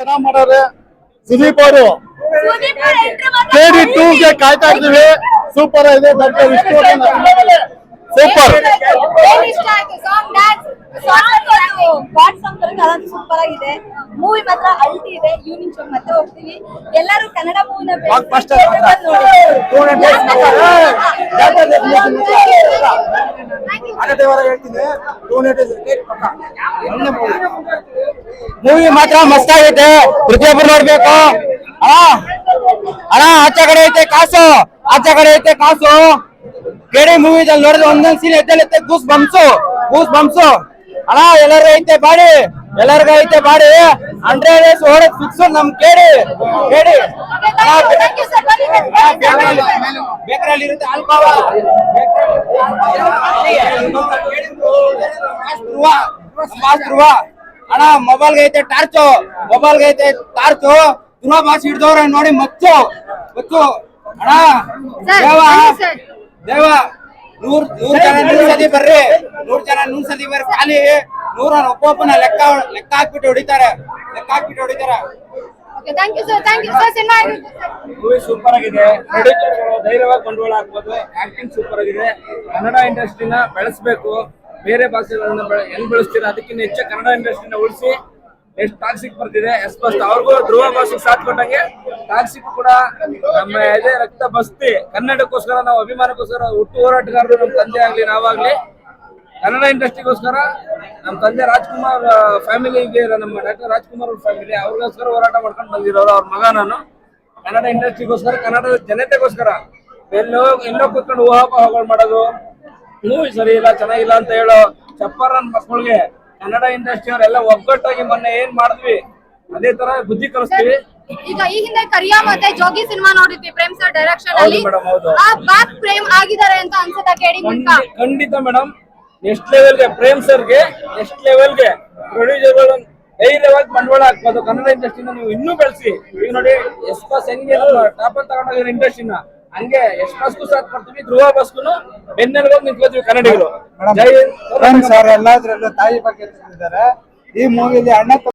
ಚೆನ್ನಾಗಿ ಮಾಡೋರೆ ಸುದೀಪ್ ಅವರು KD2 ಕಾಯ್ತಾ ಇದ್ದೀವಿ. ಸೂಪರ್ ಇದೆ ಸೂಪರ್. ಸೂಪರ್ ಆಗಿದೆ ಮೂವಿ ಮಾತ್ರ ಅಲ್ಟಿ ಇದೆ. ಈವ್ನಿಂಗ್ ಶೋ ಮತ್ತೆ ಹೋಗ್ತೀವಿ. ಎಲ್ಲರೂ ಕನ್ನಡ ಮೂವಿನ ಮೂವಿ ಮಾತ್ರ ಮಸ್ತ್ ಆಗೈತೆ, ಪ್ರತಿಯೊಬ್ಬರು ನೋಡ್ಬೇಕು. ಅಣ್ಣ ಆಚೆ ಕಡೆ ಐತೆ ಕಾಸು, ಆಚೆ ಕಡೆ ಐತೆ ಕಾಸು. KD ಮೂವಿದಲ್ಲಿ ನೋಡಿದ್ರೆ ಒಂದೊಂದ್ ಸೀನ್ ಎದ್ದೆಲ್ಲೈತೆ ಗೂಸ್ ಬಂಪ್ಸು. ಅಣ್ಣ ಎಲ್ಲರಿಗೂ ಐತೆ ಬಾಡಿ, ಎಲ್ಲರಿಗೂ ಐತೆ ಬಾಡಿ. 100 days ಓಡೋದ್ ಫಿಕ್ಸ್ ನಮ್ KD. ಬೇಕರಲ್ಲಿ ಇರುತ್ತೆ ಅಲ್ಪಾವ ಅಣ್ಣ. ಮೊಬೈಲ್ಗೆ ಐತೆ ಟಾರ್ಚು, ಧ್ರುವ ಬಾಸ್ ಹಿಡ್ದವ್ರೆ ನೋಡಿ ಮಚ್ಚು ಅಣ್ಣ. ದೇವ 100 ಜನ 100 ಸತಿ ಬರ್ರಿ, 100 ಜನ 100 ಸತಿ ಬರ್ರಿ. ಖಾಲಿ 100 ಒಬ್ಬೊಬ್ಬನ ಲೆಕ್ಕ ಹಾಕ್ಬಿಟ್ಟು ಹೊಡಿತಾರೆ. ಮೂವಿ ಸೂಪರ್ ಆಗಿದೆ. ಪ್ರೊಡ್ಯೂಸರ್ಗಳು ಧೈರ್ಯವಾಗಿ ಬಂಡವಾಳ ಹಾಕ್ಬೋದು. ಆಕ್ಟಿಂಗ್ ಸೂಪರ್ ಆಗಿದೆ. ಕನ್ನಡ ಇಂಡಸ್ಟ್ರಿನ ಬೆಳೆಸಬೇಕು. ಬೇರೆ ಭಾಷೆಗಳನ್ನ ಹೆಂಗ್ ಬೆಳೆಸ್ತೀರಾ ಅದಕ್ಕಿಂತ ಹೆಚ್ಚು ಕನ್ನಡ ಇಂಡಸ್ಟ್ರಿನ ಉಳಿಸಿ. ಎಷ್ಟು ಟಾಕ್ಸಿಕ್ ಬರ್ತಿದೆ ಎಸ್ಪಸ್ಟ್ ಅವ್ರಿಗೂ ಧ್ರುವ ಭಾಷೆಗೆ ಸಾಥ್ ಕೊಟ್ಟಂಗೆ ಟಾಕ್ಸಿಕ್ ಕೂಡ ನಮ್ಮ ಎದೆ ರಕ್ತ ಬಸ್ತಿ. ಕನ್ನಡಕ್ಕೋಸ್ಕರ ನಾವು ಅಭಿಮಾನಕ್ಕೋಸ್ಕರ ಹುಟ್ಟು ಹೋರಾಟಗಾರರು ನಮ್ಮ ತಂದೆ ಆಗ್ಲಿ ನಾವಾಗ್ಲಿ ಕನ್ನಡ ಇಂಡಸ್ಟ್ರಿಗೋಸ್ಕರ ನಮ್ಮ ತಂದೆ ರಾಜ್ಕುಮಾರ್ ಫ್ಯಾಮಿಲಿಗೆ, ನಮ್ಮ ಡಾಕ್ಟರ್ ರಾಜ್ಕುಮಾರ್ ಅವ್ರ ಫ್ಯಾಮಿಲಿ ಅವ್ರಿಗೋಸ್ಕರ ಹೋರಾಟ ಮಾಡ್ಕೊಂಡು ಬಂದಿರೋರು. ಅವ್ರ ಮಗ ನಾನು. ಕನ್ನಡ ಇಂಡಸ್ಟ್ರಿಗೋಸ್ಕರ, ಕನ್ನಡದ ಜನತೆಗೋಸ್ಕರ ಎಲ್ಲೋ ಕೂತ್ಕೊಂಡು ಊಹಾಪೋಹಗಳು ಮಾಡೋದು, ಮೂವಿ ಸರಿ ಇಲ್ಲ ಚೆನ್ನಾಗಿಲ್ಲ ಅಂತ ಹೇಳೋ ಚಪ್ಪರನ್ ಮಕ್ಕಳಿಗೆ ಕನ್ನಡ ಇಂಡಸ್ಟ್ರಿ ಅವರೆಲ್ಲ ಒಗ್ಗಟ್ಟಾಗಿ ಮೊನ್ನೆ ಏನ್ ಮಾಡಿದ್ವಿ ಅದೇ ತರ ಬುದ್ಧಿ ಕಲಿಸ್ತೀವಿ. ಈಗ ಈ ಹಿಂದೆ ಕರಿಯಾ ಮತ್ತೆ ಜೋಗಿ ಸಿನಿಮಾ ನೋಡಿದ್ವಿ ಪ್ರೇಮ್ ಸರ್ ಡೈರೆಕ್ಷನ್ ಅಲ್ಲಿ. ಬ್ಯಾಕ್ ಪ್ರೇಮ್ ಆಗಿದ್ದಾರೆ ಅಂತ ಅನ್ಸುತ್ತಾ KD ಮೂಲಕ? ಖಂಡಿತ ಮೇಡಮ್. ನೆಕ್ಸ್ಟ್ ಲೆವೆಲ್ಗೆ ಪ್ರೇಮ್ ಸರ್ಗೆ ನೆಕ್ಸ್ಟ್ ಲೆವೆಲ್ಗೆ ಪ್ರೊಡ್ಯೂಸರ್ಗಳು ಧೈರ್ಯವಾಗಿ ಬಂಡವಾಳ ಹಾಕ್ಬೋದು. ಕನ್ನಡ ಇಂಡಸ್ಟ್ರಿನ ನೀವು ಇನ್ನೂ ಬೆಳೆಸಿ. ಈಗ ನೋಡಿ ಎಸ್ಪಾಸ್ ಹೆಂಗೆ ಟಾಪ್ ಅಂತ ತಗೊಂಡೋಗಿರೋ ಇಂಡಸ್ಟ್ರಿನ ಹಂಗೆ ಎಸ್ಪಾಸ್ಗೂ ಸಾಥ್ ಕೊಡ್ತೀವಿ. ಧ್ರುವ ಬಸ್ಗೂ ಬೆನ್ನೆಲುಬಾಗಿ ನಿಂತ್ಕೋತೀವಿ ಕನ್ನಡಿಗರು. ಜೈ ಹಿಂದ್. ಎಲ್ಲಾದ್ರಲ್ಲೂ ತಾಯಿ ಬಗ್ಗೆ ತಿಳಿದಿದ್ದಾರೆ. ಈ ಮೂವಿಲಿ ಅಣ್ಣ